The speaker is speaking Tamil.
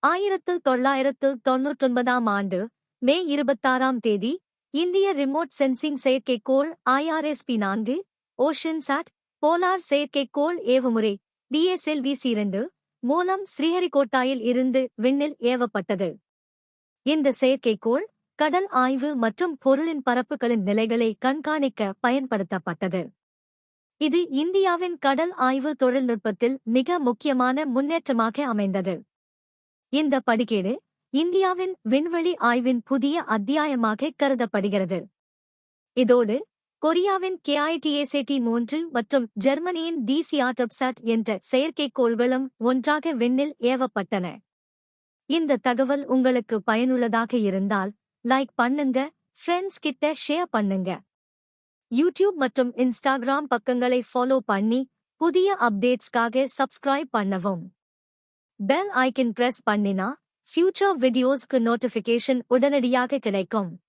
1999ஆம் ஆண்டு மே 26ஆம் தேதி இந்திய ரிமோட் சென்சிங் செயற்கைக்கோள் IRSP-4 ஓஷன்சாட் போலார் செயற்கைக்கோள் ஏவுமுறை DSLV-2 மூலம் ஸ்ரீஹரிகோட்டாயில் இருந்து விண்ணில் ஏவப்பட்டது. இந்த செயற்கைக்கோள் கடல் ஆய்வு மற்றும் பொருளின் பரப்புகளின் நிலைகளை கண்காணிக்க பயன்படுத்தப்பட்டது. இது இந்தியாவின் கடல் ஆய்வு தொழில்நுட்பத்தில் மிக முக்கியமான முன்னேற்றமாக அமைந்தது. இந்த படிக்கேடு இந்தியாவின் விண்வெளி ஆய்வின் புதிய அத்தியாயமாக கருதப்படுகிறது. இதோடு கொரியாவின் KITSAT-3 மற்றும் ஜெர்மனியின் DCRTOPSAT என்ற செயற்கைக்கோள்களும் ஒன்றாக விண்ணில் ஏவப்பட்டன. இந்த தகவல் உங்களுக்கு பயனுள்ளதாக இருந்தால் லைக் பண்ணுங்க, ஃப்ரெண்ட்ஸ் கிட்ட ஷேர் பண்ணுங்க. யூடியூப் மற்றும் இன்ஸ்டாகிராம் பக்கங்களை ஃபாலோ பண்ணி புதிய அப்டேட்ஸ்க்காக சப்ஸ்கிரைப் பண்ணவும். பெல் ஐக்கன் பிரஸ் பண்ணினா ஃபியூச்சர் வீடியோஸ்க்கு நோட்டிஃபிகேஷன் உடனடியாக கிடைக்கும்.